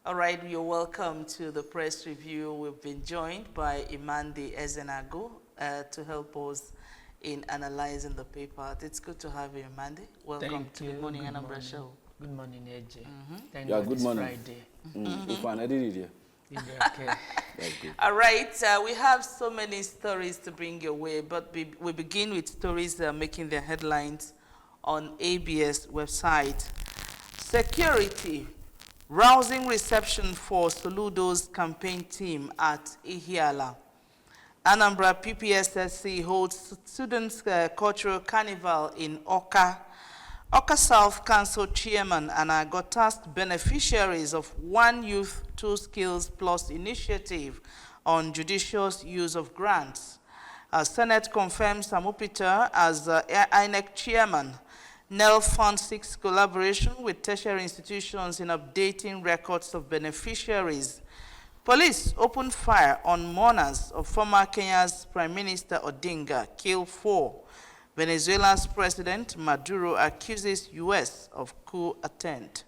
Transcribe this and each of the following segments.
All right, you're welcome to the press review. We've been joined by Imandi Ezenago to help us in analyzing the paper. It's good to have you, Imandi. Welcome Thank to you. the Morning Good Anambra morning. show. Good morning, AJ. Thank Yeah, God good it's morning. Friday. I did it. You'll be okay. That's good. All right, we have so many stories to bring your way, but we begin with stories that are making their headlines on ABS website. Security, rousing reception for Soludo's campaign team at Ihiala. Anambra PPSSC holds Students' Cultural Carnival in Oka. Oka South Council Chairman and I got tasked beneficiaries of One Youth, Two Skills Plus initiative on judicious use of grants. Senate confirms Samupita as INEC Chairman. NEL Fund seeks collaboration with tertiary institutions in updating records of beneficiaries. Police opened fire on mourners of former Kenya's Prime Minister Odinga, kill 4. Venezuela's President Maduro accuses U.S. of coup attempt.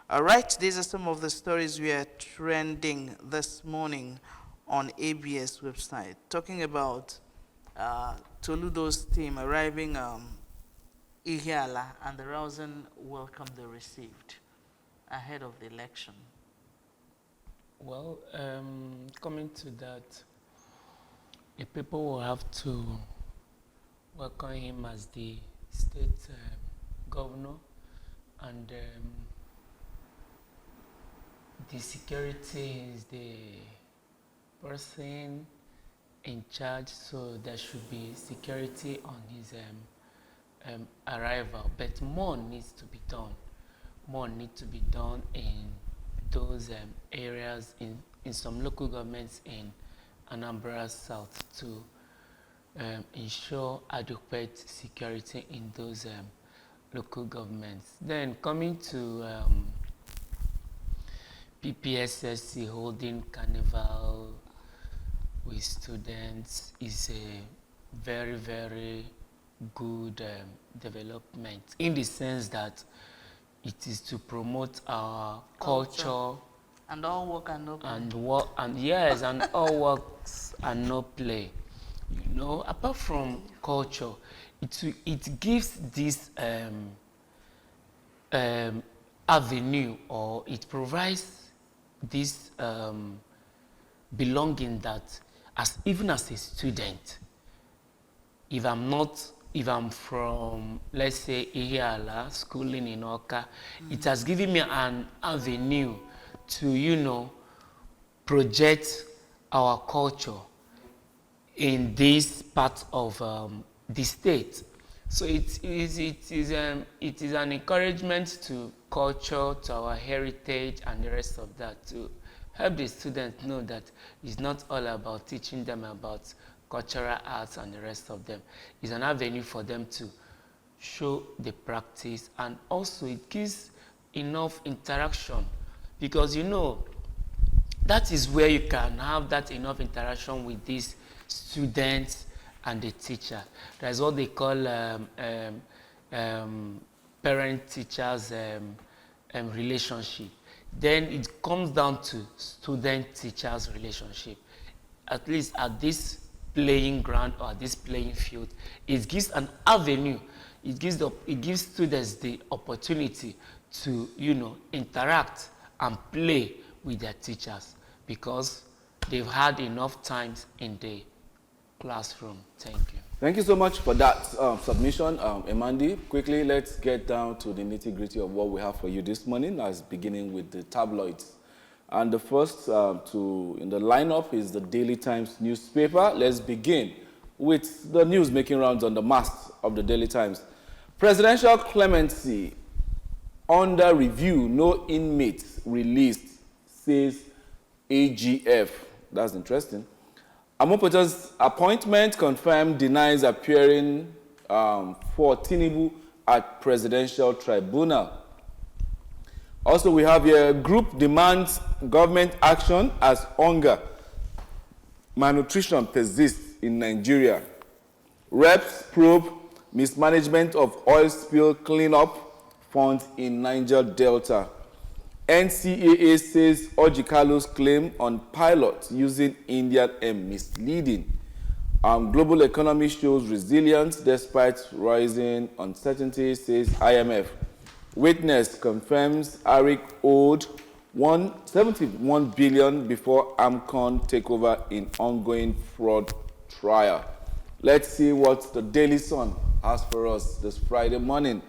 All right, these are some of the stories we are trending this morning on ABS website, talking about Toludo's team arriving Ihiala and the rousing welcome they received ahead of the election. Well, coming to that, the people will have to welcome him as the state governor, and the security is the person in charge, so there should be security on his arrival. But more needs to be done. More needs to be done in those areas, in some local governments in Anambra South, to ensure adequate security in those local governments. Then coming to PPSSC holding carnival with students is a very, very good development, in the sense that it is to promote our culture. And all work and no play. And all works and no play. You know, apart from culture, it gives this avenue, or it provides this belonging that, even as a student, if I'm from, let's say, Ihiala, schooling in Oka, it has given me an avenue to, project our culture in this part of the state. So it is an encouragement to culture, to our heritage, and the rest of that, to help the students know that it's not all about teaching them about cultural arts and the rest of them. It's an avenue for them to show the practice, and also it gives enough interaction, because that is where you can have that enough interaction with these students and the teacher. That's what they call parent-teachers relationship. Then it comes down to student-teachers relationship. At least at this playing ground, or this playing field, it gives an avenue. It gives students the opportunity to interact and play with their teachers, because they've had enough times in the classroom. Thank you. Thank you so much for that submission, Imandi. Quickly, let's get down to the nitty-gritty of what we have for you this morning, as beginning with the tabloids. And the first in the lineup is the Daily Times newspaper. Let's begin with the news making rounds on the masthead of the Daily Times. Presidential clemency under review, no inmates released, says AGF. That's interesting. Amopata's appointment confirmed, denies appearing for Tinubu at presidential tribunal. Also, we have here, group demands government action as hunger, malnutrition persists in Nigeria. Reps probe mismanagement of oil spill cleanup funds in Niger Delta. NCAA says Ojikalu's claim on pilot using Indian M misleading. Global economy shows resilience despite rising uncertainty, says IMF. Witness confirms Arik owed 171 billion before AMCON takeover in ongoing fraud trial. Let's see what the Daily Sun has for us this Friday morning.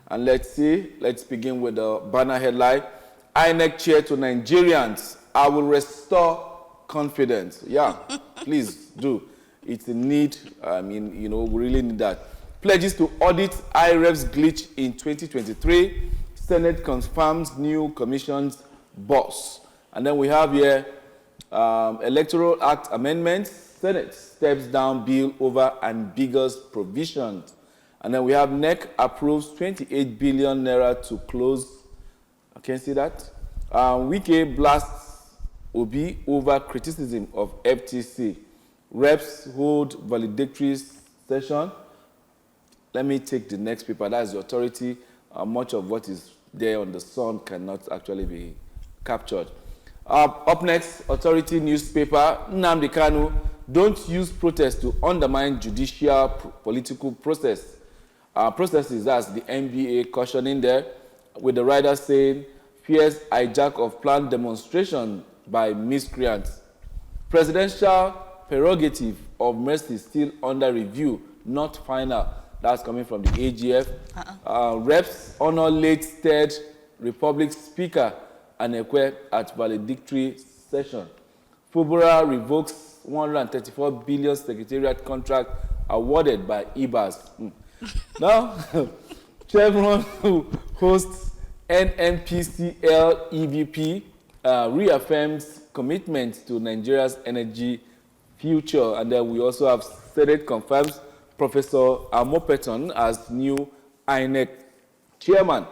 And let's begin with the banner headline. INEC chair to Nigerians, I will restore confidence. Yeah, please do. It's a need. I mean, we really need that. Pledges to audit IREF's glitch in 2023. Senate confirms new commission's boss. And then we have here Electoral Act amendments. Senate steps down bill over ambiguous provisions. And then we have NEC approves 28 billion naira to close. I can see that. Wike blasts Obi over criticism of FTC. Reps hold valedictory session. Let me take the next paper. That's the authority. Much of what is there on the sun cannot actually be captured. Up next, authority newspaper. Nnamdi Kanu, don't use protest to undermine judicial political process. Processes, that's the NBA cautioning there, with the writer saying, fears hijack of planned demonstration by miscreants. Presidential prerogative of mercy still under review, not final. That's coming from the AGF. Reps honor late third Republic Speaker Anekwe at valedictory session. Fubura revokes 134 billion secretariat contract awarded by IBAS. Now, Chevron hosts NNPCL EVP, reaffirms commitment to Nigeria's energy future. And then we also have Senate confirms Professor Amopeton as new INEC chairman.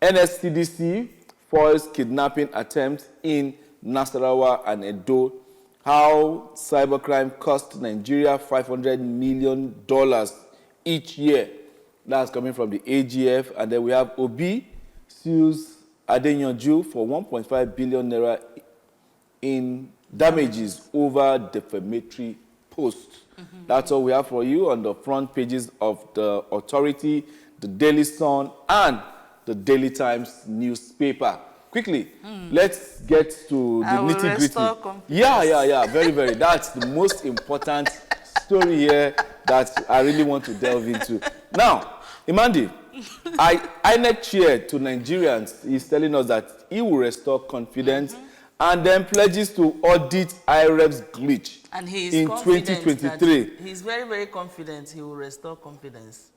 NSCDC foils kidnapping attempts in Nasarawa and Edo. How cybercrime cost Nigeria $500 million each year. That's coming from the AGF. And then we have Obi sues Adeyanju for 1.5 billion naira in damages over defamatory posts. That's all we have for you on the front pages of the Authority, the Daily Sun, and the Daily Times newspaper. Quickly, let's get to the nitty-gritty. Yeah, very, very. That's the most important story here that I really want to delve into. Now, Imandi, INEC chair to Nigerians is telling us that he will restore confidence and then pledges to audit IREF's glitch and he is in 2023. He's very, very confident he will restore confidence.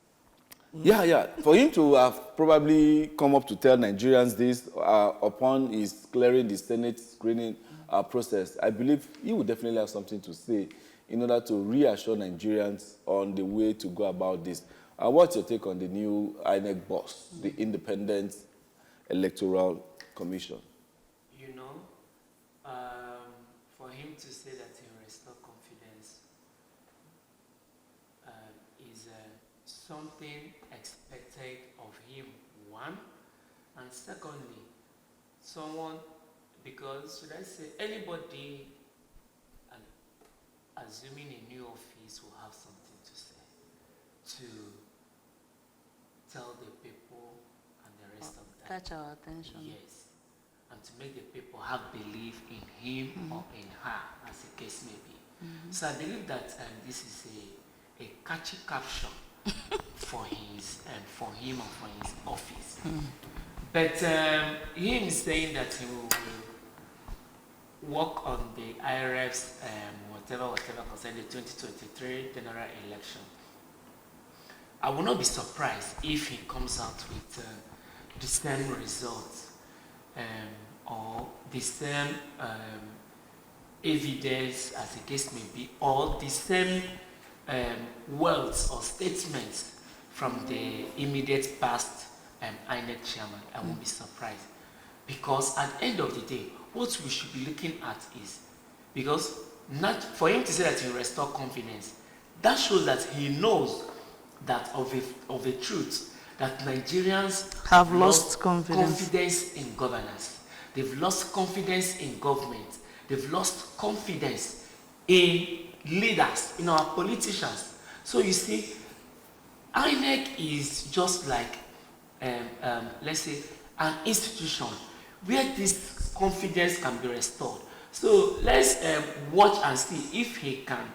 Yeah. For him to have probably come up to tell Nigerians this upon his clearing the Senate screening process, I believe he would definitely have something to say in order to reassure Nigerians on the way to go about this. What's your take on the new INEC boss, the Independent Electoral Commission? For him to say that he will restore confidence is something expected of him, one. And secondly, because should I say, anybody assuming a new office will have something to say, to tell the people and the rest of that. Catch our attention. Yes. And to make the people have belief in him or in her, as the case may be. So I believe that this is a catchy caption for him or for his office. But him saying that he will work on the IRF's whatever concerning the 2023 general election. I will not be surprised if he comes out with the same results or the same evidence, as the case may be, or the same words or statements from the immediate past INEC chairman. I won't be surprised. Because at the end of the day, what we should be looking at is, because not for him to say that he will restore confidence, that shows that he knows that of a truth that Nigerians have lost confidence in governance. They've lost confidence in government. They've lost confidence in leaders, in our politicians. So you see, INEC is just like, let's say, an institution where this confidence can be restored. So let's watch and see if he can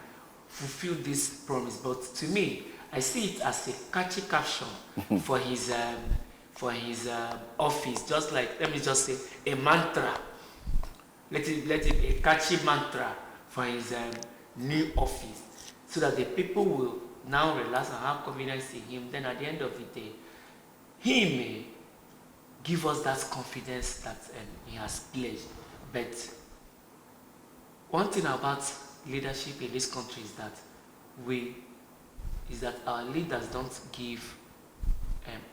fulfill this promise. But to me, I see it as a catchy caption for his office. Just like, let me just say, a mantra. Let it be a catchy mantra for his new office, so that the people will now relax and have confidence in him. Then at the end of the day, he may give us that confidence that he has pledged. But one thing about leadership in this country is that our leaders don't give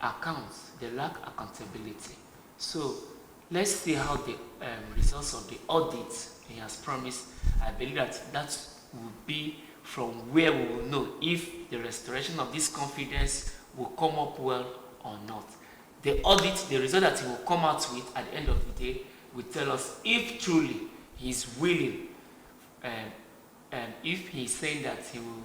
accounts. They lack accountability. So let's see how the results of the audit he has promised. I believe that will be from where we will know if the restoration of this confidence will come up well or not. The audit, the result that he will come out with at the end of the day, will tell us if truly he is willing, if he is saying that he will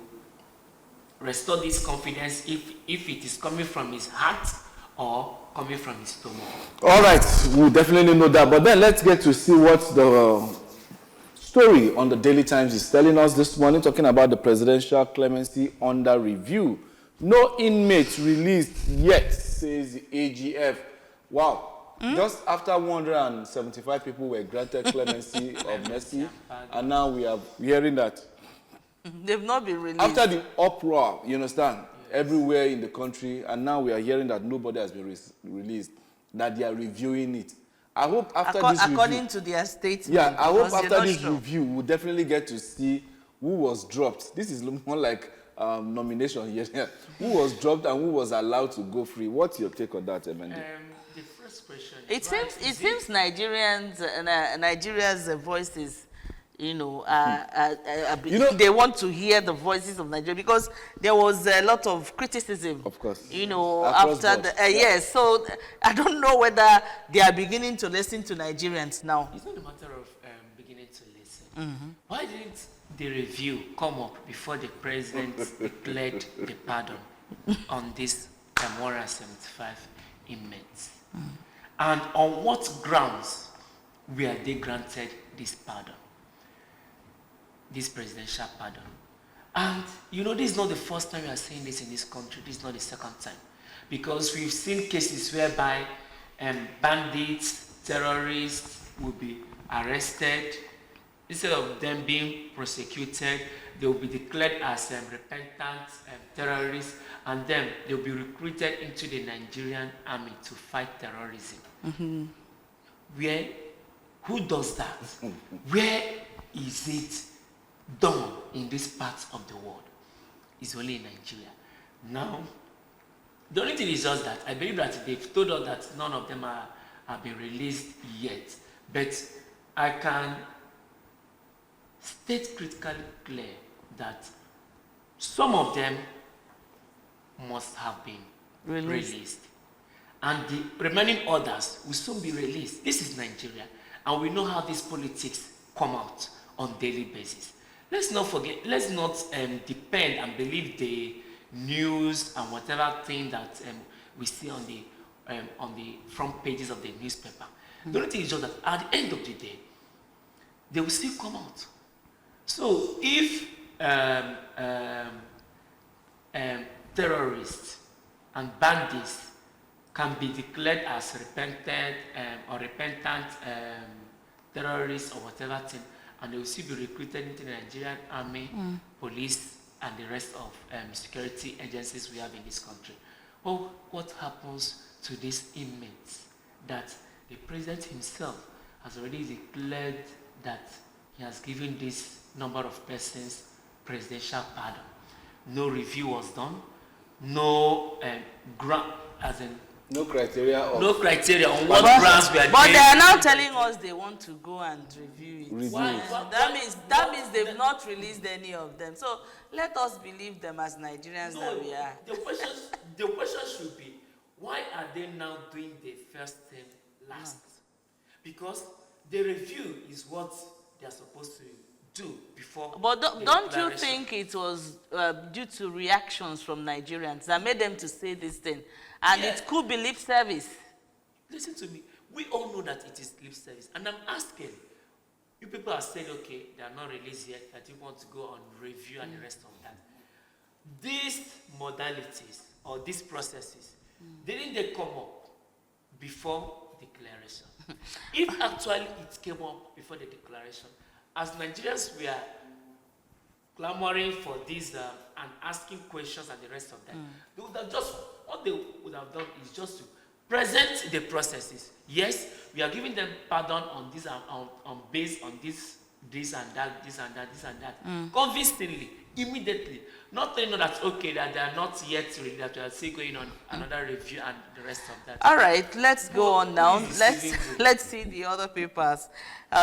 restore this confidence, if it is coming from his heart or coming from his stomach. All right, we'll definitely know that. But then let's get to see what the story on the Daily Times is telling us this morning, talking about the presidential clemency under review. No inmates released yet, says the AGF. Wow. Just after 175 people were granted clemency of mercy, and now we are hearing that they've not been released. After the uproar, you understand, everywhere in the country, and now we are hearing that nobody has been released, that they are reviewing it. I hope after this review, according to their statement. Yeah, I hope after this review, we'll definitely get to see who was dropped. This is more like nomination here. Who was dropped and who was allowed to go free. What's your take on that, Emendi? The first question. It seems Nigeria's voices, they want to hear the voices of Nigeria, because there was a lot of criticism. Of course. After the yes. So I don't know whether they are beginning to listen to Nigerians now. It's not a matter of beginning to listen. Why didn't the review come up before the president declared the pardon on this 175 inmates? And on what grounds were they granted this pardon? This presidential pardon. And this is not the first time we are saying this in this country. This is not the second time. Because we've seen cases whereby bandits, terrorists will be arrested. Instead of them being prosecuted, they will be declared as repentant terrorists, and then they will be recruited into the Nigerian army to fight terrorism. Who does that? Where is it done in this part of the world? It's only in Nigeria. Now, the only thing is just that I believe that they've told us that none of them have been released yet. But I can state critically clear that some of them must have been released. And the remaining others will soon be released. This is Nigeria. And we know how these politics come out on daily basis. Let's not forget, let's not depend and believe the news and whatever thing that we see on the front pages of the newspaper. The only thing is just that at the end of the day, they will still come out. So if terrorists and bandits can be declared as repentant terrorists or whatever thing, and they will still be recruited into the Nigerian army, police, and the rest of security agencies we have in this country. Well, what happens to these inmates that the president himself has already declared that he has given this number of persons presidential pardon? No review was done, no no criteria on what grounds we are doing. But they are now telling us they want to go and review it. Why? That means they've not released any of them. So let us believe them as Nigerians that we are. The question should be, why are they now doing the first thing last? because the review is what they are supposed to do before But the don't you declaration. think it was due to reactions from Nigerians that made them to say this thing? And Yeah. it could be lip service. Listen to me. We all know that it is lip service. And I'm asking, you people have said, okay, they are not released yet, that you want to go on review and the rest of that. These modalities or these processes, didn't they come up before declaration? If actually it came up before the declaration, as Nigerians we are clamoring for this and asking questions and the rest of that, they would have just, what they would have done is just to present the processes. Yes, we are giving them pardon on this on based on this and that, this and that, this and that, convincingly, immediately. Not telling them that okay, that they are not yet ready, that we are still going on another review and the rest of that. All right, let's go on now. Who is Let's deceiving let's see the other papers.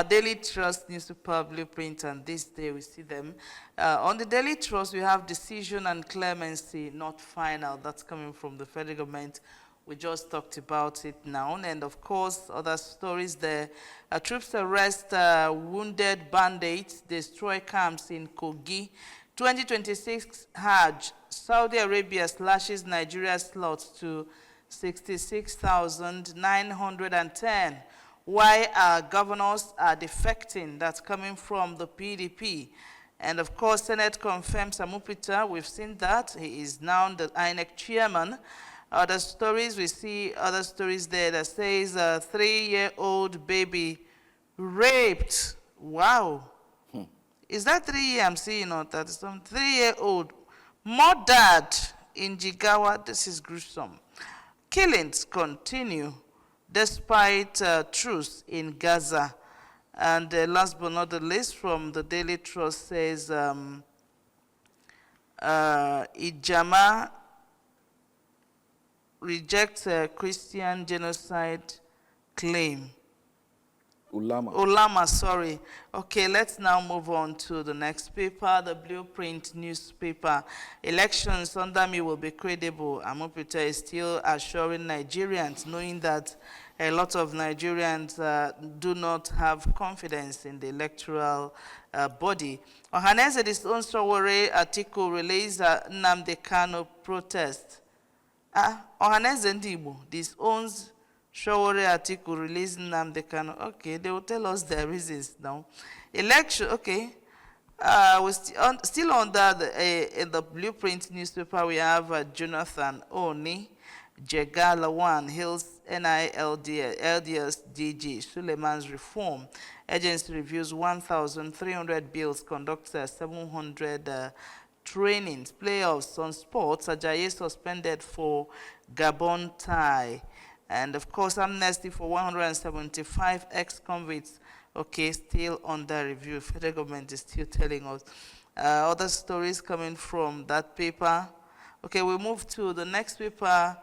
Daily Trust newspaper blueprint, and this day we see them. On the Daily Trust, we have decision and clemency not final. That's coming from the federal government. We just talked about it now, and of course, other stories there. Troops arrest wounded bandits, destroy camps in Kogi. 2026 Hajj, Saudi Arabia slashes Nigeria's slots to 66,910. Why our governors are defecting, that's coming from the PDP. And of course, Senate confirms Amupita, we've seen that. He is now the INEC chairman. Other stories, we see other stories there that says a 3-year-old baby raped. Wow. Is that 3 year I'm seeing or that? Some 3-year-old murdered in Jigawa. This is gruesome. Killings continue despite truce in Gaza. And last but not the least, from the Daily Trust says Ijama rejects a Christian genocide claim. Ulama, sorry. Okay, let's now move on to the next paper, the Blueprint newspaper. Elections under me will be credible. Amopita is still assuring Nigerians, knowing that a lot of Nigerians do not have confidence in the electoral body. Ohaneze, this own Sowore article relays Nnamdi Kanu protest. Ohaneze Ndibo, this owns Showore article released Nnamdi Kanu. Okay, they will tell us their reasons now. Election, okay. We're still under in the Blueprint newspaper, we have Jonathan Oni, Jegala One, Hills LDS DG, Suleiman's reform. Agency reviews 1,300 bills, conducts 700 trainings, playoffs on sports. Ajayi suspended for Gabon tie. And of course, amnesty for 175 ex-convicts, okay, still under review. Federal government is still telling us. Other stories coming from that paper. Okay, we move to the next paper,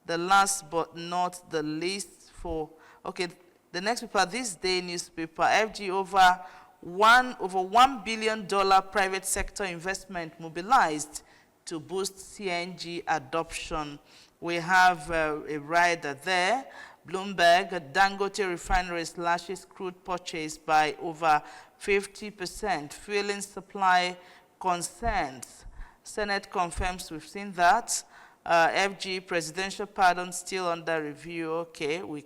the last but not the least for, okay, the next paper, This Day newspaper, FG over $1 billion private sector investment mobilized to boost CNG adoption. We have a rider there. Bloomberg, Dangote refinery slashes crude purchase by over 50%. Fueling supply concerns. Senate confirms, we've seen that. FG presidential pardon still under review. Okay, we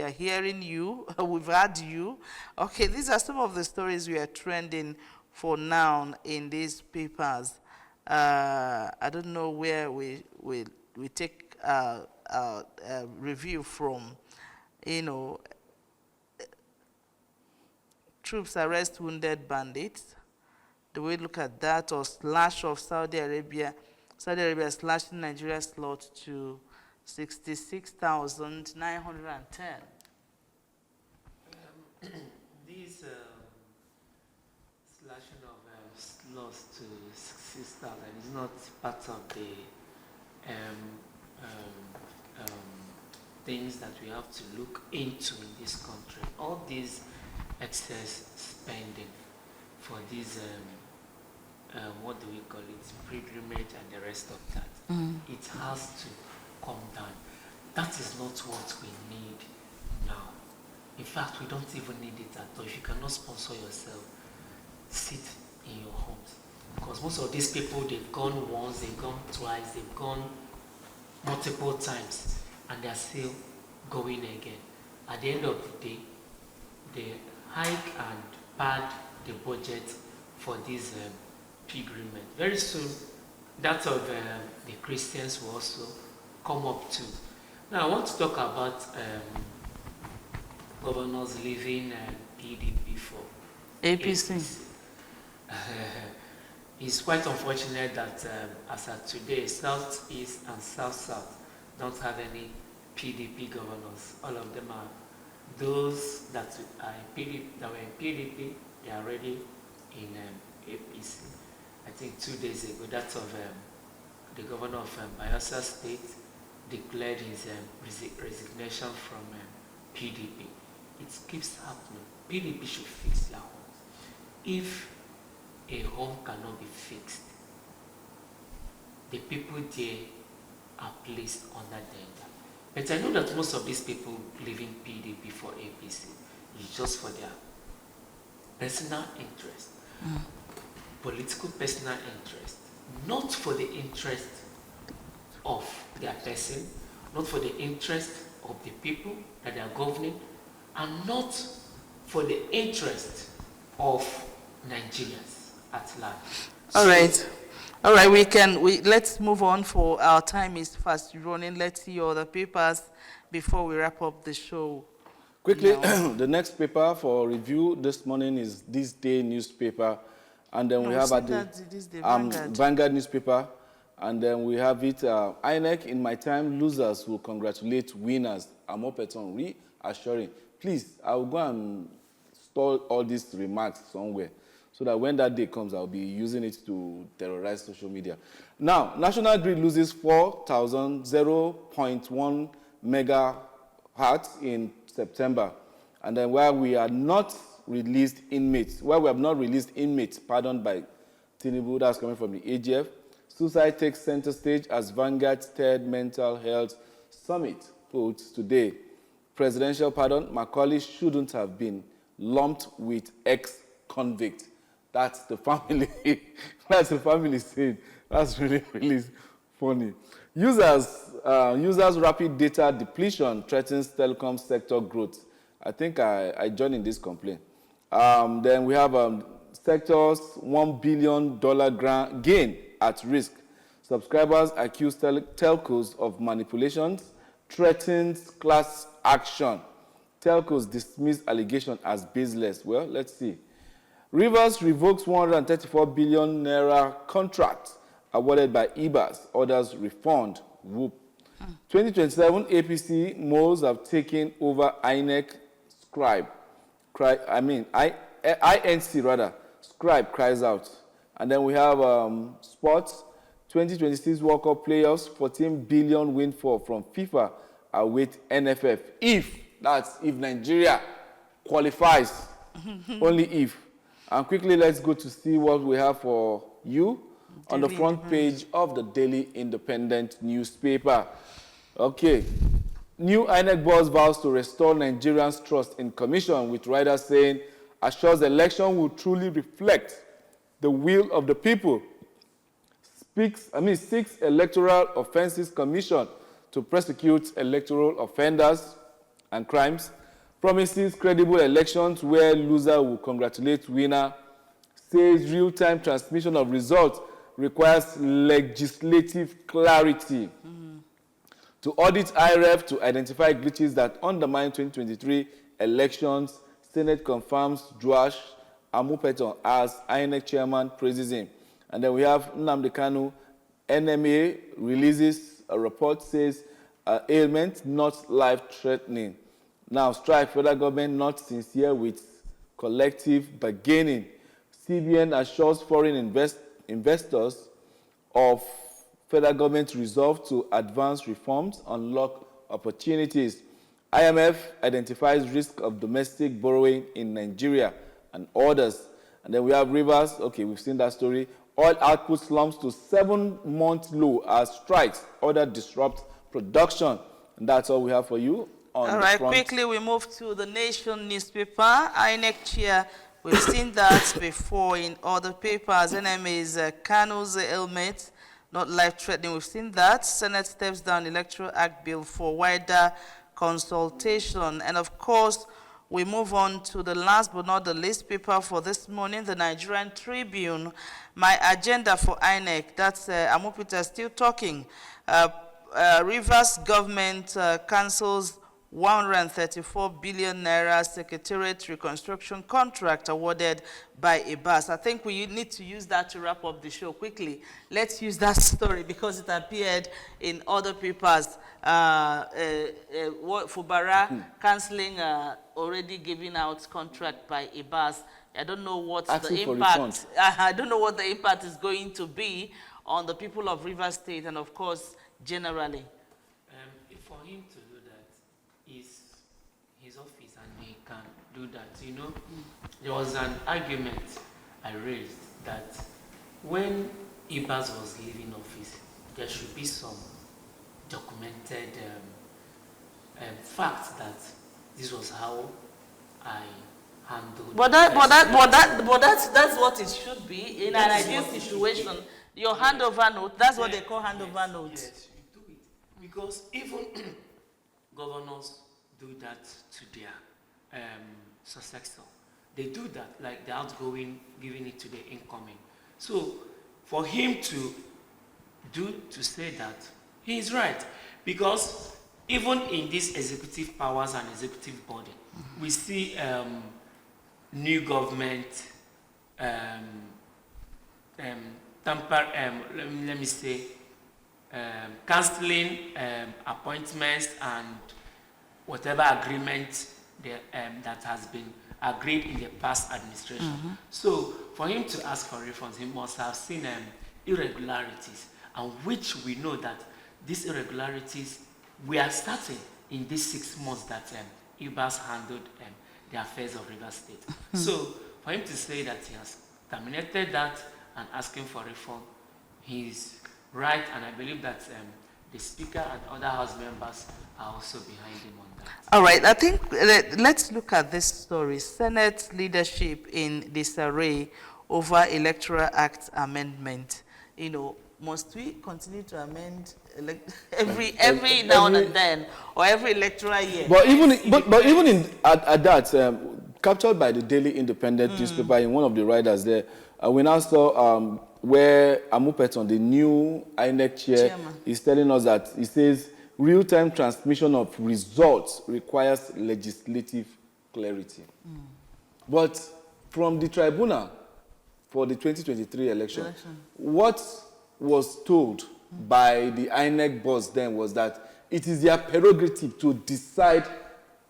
are hearing you. We've had you. Okay, these are some of the stories we are trending for now in these papers. I don't know where we take review from, you know, troops arrest wounded bandits. Do we look at that, or slash of Saudi Arabia slashing Nigeria's slot to 66,910? This slashing of slots to 66,000 is not part of the things that we have to look into in this country. All these excess spending for these, what do we call it, pilgrimage and the rest of that, it has to come down. That is not what we need now. In fact, we don't even need it at all. If you cannot sponsor yourself, sit in your homes. Because most of these people, they've gone once, they've gone twice, they've gone multiple times, and they're still going again. At the end of the day, they hike and pad the budget for this pilgrimage. Very soon, that of the Christians will also come up too. Now, I want to talk about governors leaving PDP for APC. It's quite unfortunate that as of today, South-East and South-South don't have any PDP governors. All of them are those that are in PDP, that were in PDP, they are already in APC. I think 2 days ago, that of the governor of Bayelsa State declared his resignation from PDP. It keeps happening. PDP should fix their homes. If a home cannot be fixed, the people there are placed under danger. But I know that most of these people leaving PDP for APC is just for their personal interest, political personal interest, not for the interest of their person, not for the interest of the people that they are governing, and not for the interest of Nigerians at large. All right. All right, let's move on, for our time is fast running. Let's see other papers before we wrap up the show. Quickly, the next paper for review this morning is This Day newspaper. And then we have Vanguard newspaper. And then we have it, INEC, in my time, losers will congratulate winners. Amopeton reassuring. Please, I will go and store all these remarks somewhere, so that when that day comes, I'll be using it to terrorize social media. Now, National Grid loses 0.1 megahertz in September. And then while we have not released inmates, by Tinubu, that's coming from the AGF, suicide takes center stage as Vanguard's third mental health summit holds today. Presidential pardon, Macaulay shouldn't have been lumped with ex-convict. That's the family. That's the family saying. That's really, really funny. Users' rapid data depletion threatens telecom sector growth. I think I joined in this complaint. Then we have sector's $1 billion gain at risk. Subscribers accuse telcos of manipulations, threatens class action. Telcos dismiss allegation as baseless. Well, let's see. Rivers revokes 134 billion naira contract awarded by IBAS. Others refund. Whoop. 2027 APC moles have taken over INEC INC rather. Scribe cries out. And then we have sports. 2026 World Cup playoffs, 14 billion windfall from FIFA await NFF. If Nigeria qualifies, only if. And quickly, let's go to see what we have for you on the front page of the Daily Independent newspaper. Okay. New INEC boss vows to restore Nigerians' trust in commission, with riders saying, assures election will truly reflect the will of the people. Seeks Electoral Offences Commission to prosecute electoral offenders and crimes. Promises credible elections where loser will congratulate winner. Says real-time transmission of results requires legislative clarity. To audit IREF to identify glitches that undermine 2023 elections. Senate confirms Joash Amupeton as INEC chairman, praises him. And then we have Nnamdi Kanu. NMA releases a report, says ailment not life-threatening. Now, strike, federal government not sincere with collective bargaining. CBN assures foreign investors of federal government resolve to advance reforms, unlock opportunities. IMF identifies risk of domestic borrowing in Nigeria and others. And then we have Rivers. Okay, we've seen that story. Oil output slumps to 7-month low as strikes order disrupt production. And that's all we have for you on All the right, front. quickly we move to the Nation newspaper. INEC chair, we've seen that before in other papers. NMA's Kanu's ailment, not life-threatening. We've seen that. Senate steps down Electoral Act bill for wider consultation. And of course, we move on to the last but not the least paper for this morning, the Nigerian Tribune. My agenda for INEC, that's Amopita still talking. Rivers government cancels 134 billion naira secretariat reconstruction contract awarded by Abbas. I think we need to use that to wrap up the show quickly. Let's use that story because it appeared in other papers. Fubara cancelling already giving out contract by Abbas. I don't know what the impact. I don't know what the impact is going to be on the people of Rivers State and, of course, generally. For him to do that is his office, and he can do that. You know, there was an argument I raised that when Abbas was leaving office, there should be some documented fact that this was how I handled. That's what it should be in an ideal situation. Your handover note. That's what they call handover notes. Yes, you do it because even governors do that to their successor. They do that, like the outgoing giving it to the incoming. So for him to say that, he is right, because even in these executive powers and executive body, we see new government let me say cancelling appointments and whatever agreement that has been agreed in the past administration. So for him to ask for refunds, he must have seen irregularities, and which we know that these irregularities were starting in these 6 months that Abbas handled the affairs of Rivers State. So for him to say that he has terminated that and asking for refund, he's right, and I believe that the Speaker and other House members are also behind him on that. All right, I think let's look at this story. Senate leadership in disarray over Electoral Act amendment. You know, must we continue to amend every now and then, or every electoral year? But even at that, captured by the Daily Independent newspaper in one of the riders there, we now saw where Amupeton, the new INEC chairman, is telling us that he says real-time transmission of results requires legislative clarity. But from the tribunal for the 2023 election, what was told by the INEC boss then was that it is their prerogative to decide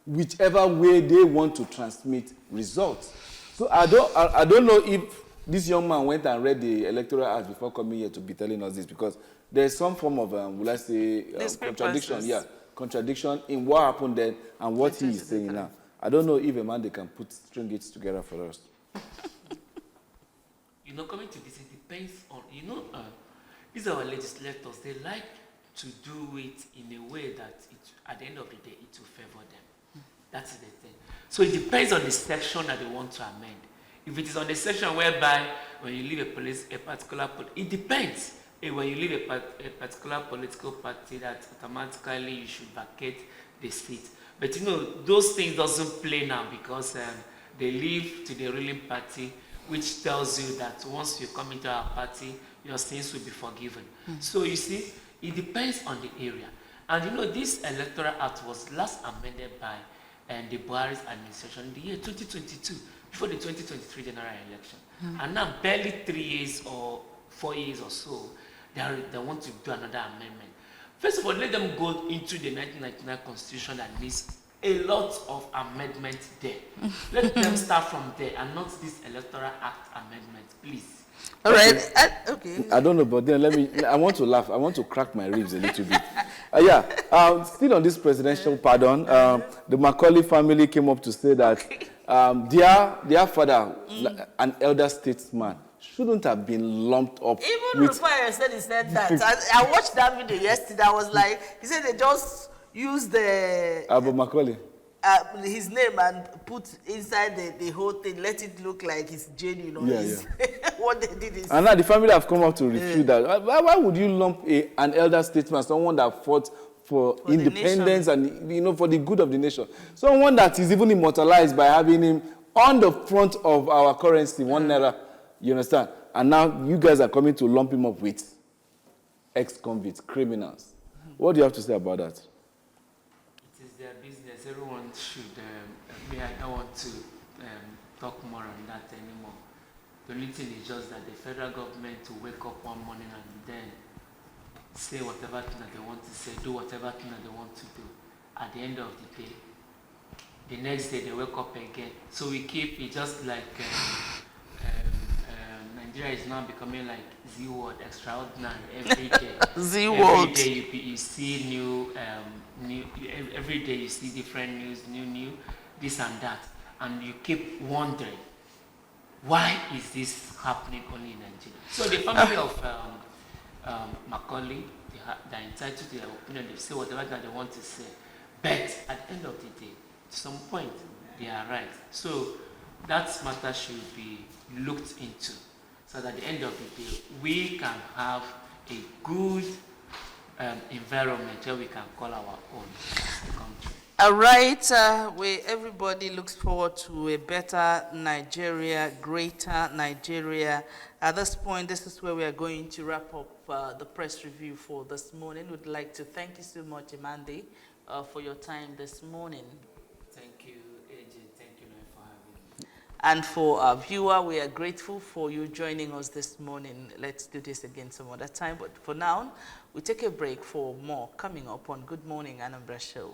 whichever way they want to transmit results. So I don't know if this young man went and read the Electoral Act before coming here to be telling us this, because there's some form of, will I say, contradiction. Yeah, contradiction in what happened then and what he is saying now. I don't know if Amanda can string it together for us. You know, coming to this, it depends on, you know, these are our legislators. They like to do it in a way that at the end of the day, it will favor them. That's the thing. So it depends on the section that they want to amend. If it is on the section whereby when you leave a particular, it depends. When you leave a particular political party, that automatically you should vacate the seat. But you know, those things doesn't play now, because they leave to the ruling party, which tells you that once you come into our party, your sins will be forgiven. So you see, it depends on the area. And you know, this Electoral Act was last amended by the Buhari's administration in the year 2022, before the 2023 general election. And now, barely 3 years or 4 years or so, they want to do another amendment. First of all, let them go into the 1999 Constitution that needs a lot of amendments there. Let them start from there and not this Electoral Act amendment, please. All right. Okay. I don't know, but then I want to laugh. I want to crack my ribs a little bit. Still on this presidential pardon, the Macaulay family came up to say that their father, an elder statesman, shouldn't have been lumped up. Even Rufai said that. I watched that video yesterday. I was like, he said they just use the Abu Macaulay. his name and put inside the whole thing, let it look like it's genuine or what they did is. And now the family have come up to refute that. Why would you lump an elder statesman, someone that fought for independence and for the good of the nation, someone that is even immortalized by having him on the front of our currency, 1 naira, you understand? And now you guys are coming to lump him up with ex-convicts, criminals. What do you have to say about that? It is their business. Everyone should. I don't want to talk more on that anymore. The only thing is just that the federal government to wake up one morning and then say whatever thing that they want to say, do whatever thing that they want to do. At the end of the day, the next day they wake up again. So we keep it just like Nigeria is now becoming like Z word, extraordinary every day. Z word. Every day you see new, every day you see different news, new, this and that, and you keep wondering, why is this happening only in Nigeria? So the family of Macaulay, they're entitled to their opinion. They say whatever that they want to say, but at the end of the day, to some point, they are right. So that matter should be looked into, so that at the end of the day, we can have a good environment where we can call our own country. All right, everybody looks forward to a better Nigeria, greater Nigeria. At this point, this is where we are going to wrap up the press review for this morning. We'd like to thank you so much, Amandi, for your time this morning. Thank you, AJ. Thank you, Noy, for having me. And for our viewer, we are grateful for you joining us this morning. Let's do this again some other time. But for now, we take a break for more coming up on Good Morning Anambra Show.